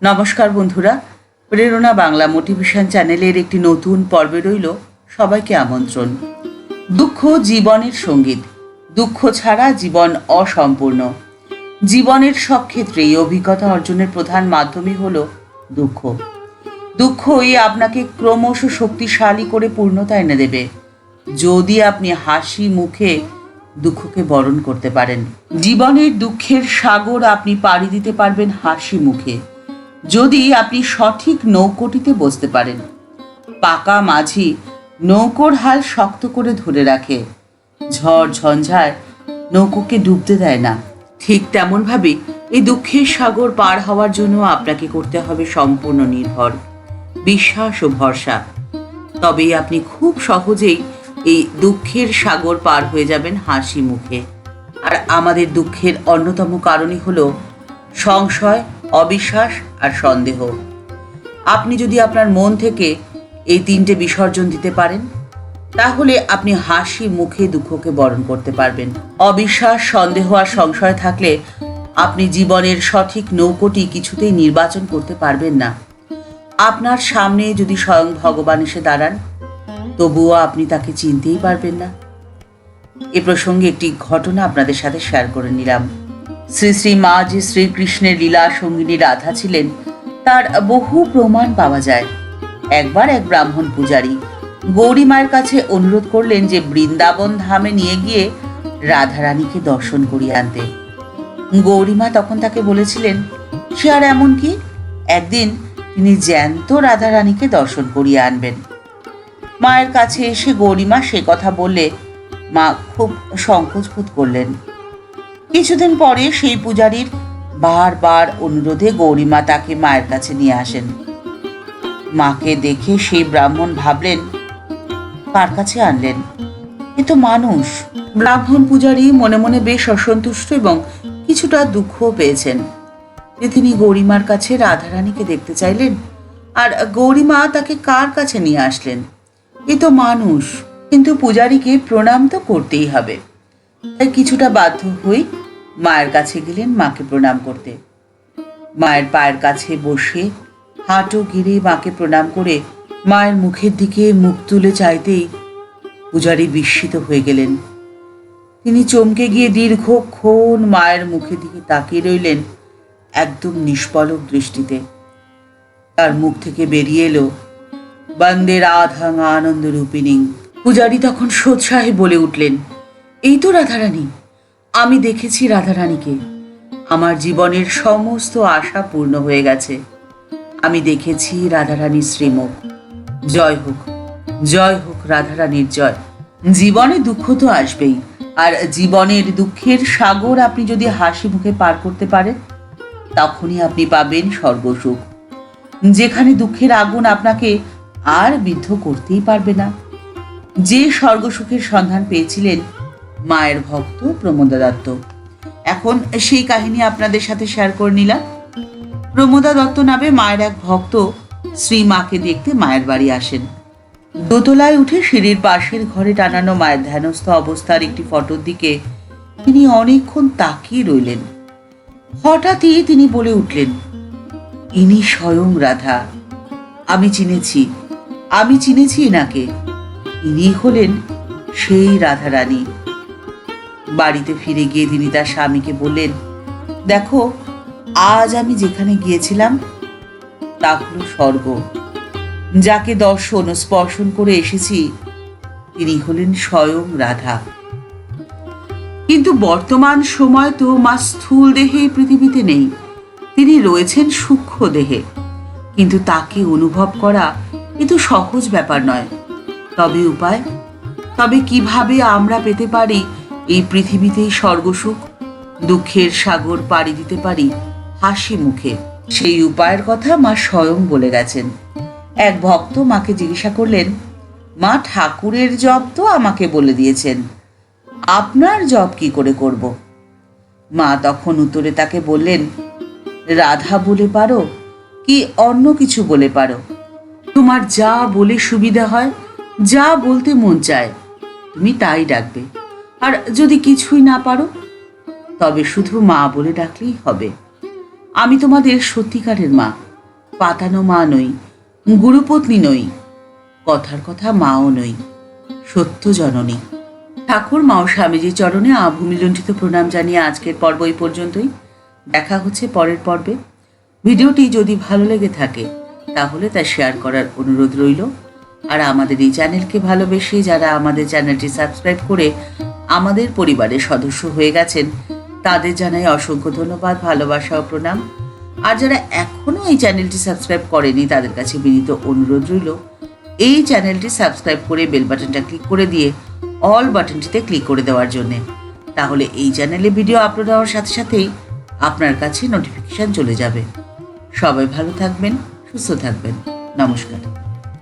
নমস্কার বন্ধুরা, প্রেরণা বাংলা মোটিভেশন চ্যানেলের একটি নতুন পর্বে রইল সবাইকে আমন্ত্রণ। দুঃখ জীবনের সঙ্গীত, দুঃখ ছাড়া জীবন অসম্পূর্ণ। জীবনের সব ক্ষেত্রেই অভিজ্ঞতা অর্জনের প্রধান মাধ্যমই হলো দুঃখ। দুঃখই আপনাকে ক্রমশ শক্তিশালী করে পূর্ণতা এনে দেবে, যদি আপনি হাসি মুখে দুঃখকে বরণ করতে পারেন। জীবনের দুঃখের সাগর আপনি পাড়ি দিতে পারবেন হাসি মুখে, যদি আপনি সঠিক নৌকোটিতে বসতে পারেন। পাকা মাঝি নৌকোর হাল শক্ত করে ধরে রাখে, ঝড় ঝঞ্ঝায় নৌকোকে ডুবতে দেয় না। ঠিক তেমনভাবে এই দুঃখের সাগর পার হওয়ার জন্য আপনাকে করতে হবে সম্পূর্ণ নির্ভর, বিশ্বাস ও ভরসা। তবেই আপনি খুব সহজেই এই দুঃখের সাগর পার হয়ে যাবেন হাসি মুখে। আর আমাদের দুঃখের অন্যতম কারণই হলো সংশয়, অবিশ্বাস আর সন্দেহ। আপনি যদি আপনার মন থেকে এই তিনটে বিসর্জন দিতে পারেন, তাহলে আপনি হাসি মুখে দুঃখকে বরণ করতে পারবেন। অবিশ্বাস, সন্দেহ আর সংশয় থাকলে আপনি জীবনের সঠিক নৌকোটি কিছুতেই নির্বাচন করতে পারবেন না। আপনার সামনে যদি স্বয়ং ভগবান এসে দাঁড়ান, তবুও আপনি তাকে চিনতেই পারবেন না। এ প্রসঙ্গে একটি ঘটনা আপনাদের সাথে শেয়ার করে নিলাম। শ্রী শ্রী মা যে শ্রীকৃষ্ণের লীলা সঙ্গিনী রাধা ছিলেন, তার বহু প্রমাণ পাওয়া যায়। একবার এক ব্রাহ্মণ পূজারী গৌরী মায়ের কাছে অনুরোধ করলেন যে বৃন্দাবন ধামে নিয়ে গিয়ে রাধারানীকে দর্শন করিয়ে আনতে। গৌরীমা তখন তাকে বলেছিলেন, সে আর এমন কি, একদিন তিনি জ্যান্ত রাধারানীকে দর্শন করিয়ে আনবেন। মায়ের কাছে এসে গৌরীমা সে কথা বললে মা খুব সংকোচ বোধ করলেন। কিছুদিন পরে সেই পূজারীর বারবার অনুরোধে গৌরীমা তাকে মায়ের কাছে নিয়ে আসেন। মাকে দেখে সেই ব্রাহ্মণ ভাবলেন, কার কাছে আনলেন, এ তো মানুষ। ব্রাহ্মণ পূজারী মনে মনে বেশ অসন্তুষ্ট এবং কিছুটা দুঃখও পেয়েছেন যে তিনি গৌরীমার কাছে রাধারানীকে দেখতে চাইলেন, আর গৌরীমা তাকে কার কাছে নিয়ে আসলেন। এ তো মানুষ, কিন্তু পূজারীকে প্রণাম তো করতেই হবে। তাই কিছুটা বাধ্য হয়ে মায়ের কাছে গেলেন মাকে প্রণাম করতে। মায়ের পায়ের কাছে বসে হাঁটু গিরে মাকে প্রণাম করে মায়ের মুখের দিকে মুখ তুলে চাইতেই পূজারী বিস্মিত হয়ে গেলেন। তিনি চমকে গিয়ে দীর্ঘক্ষণ মায়ের মুখের দিকে তাকিয়ে রইলেন একদম নিষ্পলক দৃষ্টিতে। তার মুখ থেকে বেরিয়ে এলো, বন্দে রাধাং আনন্দ রূপিণী। পূজারী তখন সোৎসাহে বলে উঠলেন, এই তো রাধারানী, আমি দেখেছি রাধারানীকে। আমার জীবনের সমস্ত আশা পূর্ণ হয়ে গেছে। আমি দেখেছি রাধারানীর শ্রীমুখ। জয় হোক, জয় হোক, রাধারানীর জয়। জীবনে দুঃখ তো আসবেই, আর জীবনের দুঃখের সাগর আপনি যদি হাসি মুখে পার করতে পারেন, তখনই আপনি পাবেন স্বর্গসুখ, যেখানে দুঃখের আগুন আপনাকে আর বিদ্ধ করতেই পারবে না। যে স্বর্গসুখের সন্ধান পেয়েছিলেন মায়ের ভক্ত প্রমোদা দত্ত, এখন সেই কাহিনী আপনাদের সাথে শেয়ার করে নিলাম। প্রমোদা দত্ত নামে মায়ের এক ভক্ত শ্রী মাকে দেখতে মায়ের বাড়ি আসেন। দোতলায় উঠে সিঁড়ির পাশের ঘরে টানানো মায়ের ধ্যানস্থ অবস্থার একটি ফটোর দিকে তিনি অনেকক্ষণ তাকিয়ে রইলেন। হঠাৎই তিনি বলে উঠলেন, ইনি স্বয়ং রাধা। আমি চিনেছি এনাকে। ইনি হলেন সেই রাধারানী। বাড়িতে ফিরে গিয়ে তিনি তার স্বামীকে বললেন, দেখো, আজ আমি যেখানে গিয়েছিলাম তা হলো স্বর্গ। যাকে দর্শন ও স্পর্শন করে এসেছি তিনি হলেন স্বয়ং রাধা। কিন্তু বর্তমান সময় তো মা স্থূল দেহে পৃথিবীতে নেই, তিনি রয়েছেন সূক্ষ্ম দেহে। কিন্তু তাকে অনুভব করা এ তো সহজ ব্যাপার নয়। তবে কিভাবে আমরা পেতে পারি এই পৃথিবীতেই স্বর্গসুখ, দুঃখের সাগর পাড়ি দিতে পারি হাসি মুখে, সেই উপায়ের কথা মা স্বয়ং বলে গেছেন। এক ভক্ত মাকে জিজ্ঞাসা করলেন, মা, ঠাকুরের জপ তো আমাকে বলে দিয়েছেন, আপনার জপ কি করে করব? মা তখন উত্তরে তাকে বললেন, রাধা বলে পারো কি অন্য কিছু বলে পারো, তোমার যা বলে সুবিধা হয়, যা বলতে মন চায় তুমি তাই ডাকবে। আর যদি কিছুই না পারো, তবে শুধু মা বলে ডাকলেই হবে। আমি তোমাদের সত্যিকারের মা, পাতানো মা নই, গুরুপত্নী নই, কথার কথা মাও নই, সত্য জননী। ঠাকুর মা ও স্বামীজির চরণে ভূমিলুণ্ঠিত প্রণাম জানিয়ে আজকের পর্ব এই পর্যন্তই। দেখা হচ্ছে পরের পর্বে। ভিডিওটি যদি ভালো লেগে থাকে তাহলে তা শেয়ার করার অনুরোধ রইল। আর আমাদের এই চ্যানেলকে ভালোবেসে যারা আমাদের চ্যানেলটি সাবস্ক্রাইব করে আমাদের পরিবারের সদস্য হয়ে গেছেন তাদের জানাই অসংখ্য ধন্যবাদ, ভালোবাসা ও প্রণাম। আর যারা এখনও এই চ্যানেলটি সাবস্ক্রাইব করেনি তাদের কাছে বিনীত অনুরোধ রইল এই চ্যানেলটি সাবস্ক্রাইব করে বেল বাটনটা ক্লিক করে দিয়ে অল বাটনটিতে ক্লিক করে দেওয়ার জন্যে। তাহলে এই চ্যানেলে ভিডিও আপলোড হওয়ার সাথে সাথেই আপনার কাছে নোটিফিকেশান চলে যাবে। সবাই ভালো থাকবেন, সুস্থ থাকবেন। নমস্কার।